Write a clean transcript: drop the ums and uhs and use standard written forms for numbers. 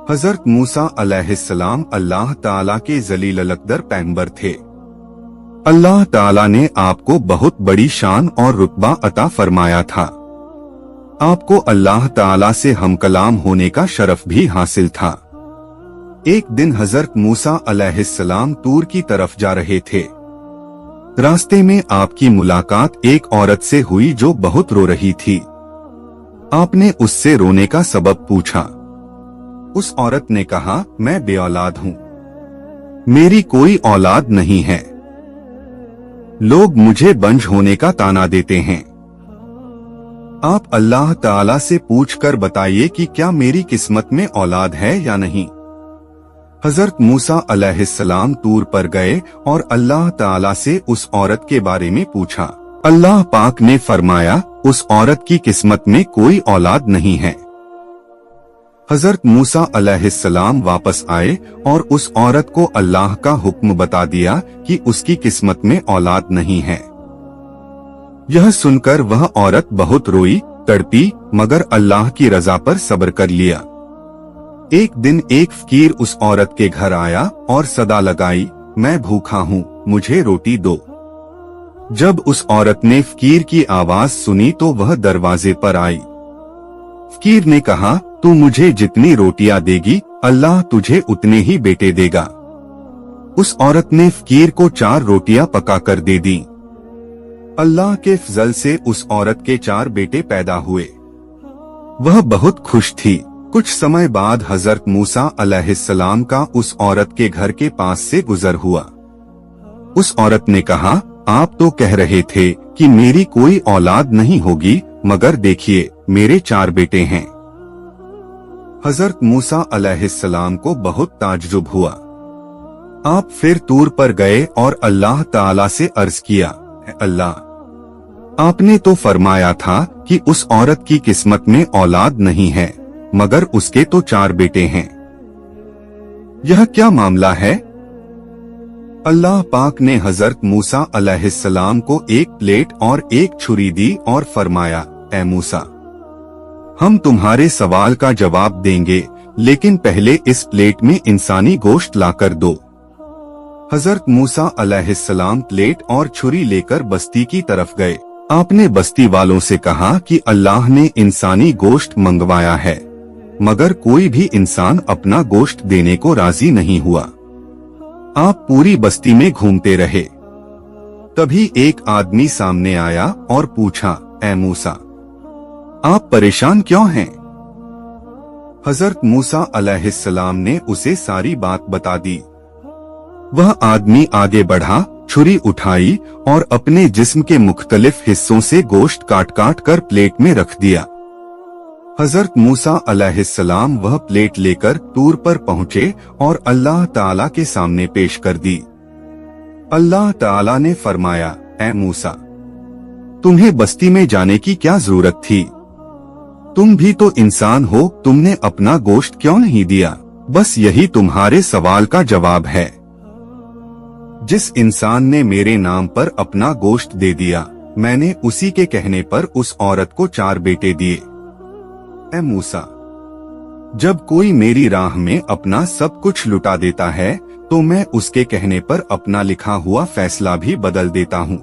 हजरत मूसा अलैहिस्सलाम अल्लाह ताला के जलील अलकदर पैगंबर थे। अल्लाह ताला ने आपको बहुत बड़ी शान और रुतबा अता फरमाया था। आपको अल्लाह ताला से हमकलाम होने का शरफ भी हासिल था। एक दिन हजरत मूसा अलैहिस्सलाम तूर की तरफ जा रहे थे। रास्ते में आपकी मुलाकात एक औरत से हुई जो बहुत रो रही थी। आपने उससे रोने का सबब पूछा। उस औरत ने कहा, मैं बेऔलाद हूँ, मेरी कोई औलाद नहीं है। लोग मुझे बंझ होने का ताना देते हैं। आप अल्लाह ताला से पूछकर बताइए कि क्या मेरी किस्मत में औलाद है या नहीं। हजरत मूसा अलैहिस्सलाम तूर पर गए और अल्लाह ताला से उस औरत के बारे में पूछा। अल्लाह पाक ने फरमाया, उस औरत की किस्मत में कोई औलाद नहीं है। हजरत मूसा अलैहिस्सलाम वापस आए और उस औरत को अल्लाह का हुक्म बता दिया कि उसकी किस्मत में औलाद नहीं है। यह सुनकर वह औरत बहुत रोई, तड़पी, मगर अल्लाह की रजा पर सब्र कर लिया। एक दिन एक फकीर उस औरत के घर आया और सदा लगाई, मैं भूखा हूँ, मुझे रोटी दो। जब उस औरत ने फकीर की आवाज सुनी तो वह दरवाजे पर आई। फकीर ने कहा, तू मुझे जितनी रोटियां देगी, अल्लाह तुझे उतने ही बेटे देगा। उस औरत ने फकीर को 4 रोटियां पका कर दे दी। अल्लाह के फजल से उस औरत के 4 बेटे पैदा हुए। वह बहुत खुश थी। कुछ समय बाद हजरत मूसा अलैहिस्सलाम का उस औरत के घर के पास से गुजर हुआ। उस औरत ने कहा, आप तो कह रहे थे कि मेरी कोई औलाद नहीं होगी, मगर देखिए मेरे 4 बेटे हैं। हजरत मूसा अलैहिस्सलाम को बहुत ताज्जुब हुआ। आप फिर तूर पर गए और अल्लाह ताला से अर्ज किया, अल्लाह, आपने तो फरमाया था कि उस औरत की किस्मत में औलाद नहीं है, मगर उसके तो 4 बेटे हैं। यह क्या मामला है? अल्लाह पाक ने हजरत मूसा अलैहिस्सलाम को एक प्लेट और एक छुरी दी और फरमाया, ए मूसा, हम तुम्हारे सवाल का जवाब देंगे, लेकिन पहले इस प्लेट में इंसानी गोश्त लाकर दो। हजरत मूसा अलैहिस्सलाम प्लेट और छुरी लेकर बस्ती की तरफ गए। आपने बस्ती वालों से कहा कि अल्लाह ने इंसानी गोश्त मंगवाया है, मगर कोई भी इंसान अपना गोश्त देने को राजी नहीं हुआ। आप पूरी बस्ती में घूमते रहे। तभी एक आदमी सामने आया और पूछा, ए मूसा, आप परेशान क्यों हैं? हजरत मूसा अलैहिस्सलाम ने उसे सारी बात बता दी। वह आदमी आगे बढ़ा, छुरी उठाई और अपने जिस्म के मुख्तलिफ हिस्सों से गोश्त काट काट कर प्लेट में रख दिया। हजरत मूसा अलैहिस्सलाम वह प्लेट लेकर तूर पर पहुंचे और अल्लाह ताला के सामने पेश कर दी। अल्लाह ताला ने फरमाया, ए मूसा, तुम्हें बस्ती में जाने की क्या जरूरत थी? तुम भी तो इंसान हो, तुमने अपना गोश्त क्यों नहीं दिया? बस यही तुम्हारे सवाल का जवाब है। जिस इंसान ने मेरे नाम पर अपना गोश्त दे दिया, मैंने उसी के कहने पर उस औरत को 4 बेटे दिए। ए मूसा, जब कोई मेरी राह में अपना सब कुछ लुटा देता है, तो मैं उसके कहने पर अपना लिखा हुआ फैसला भी बदल देता हूँ।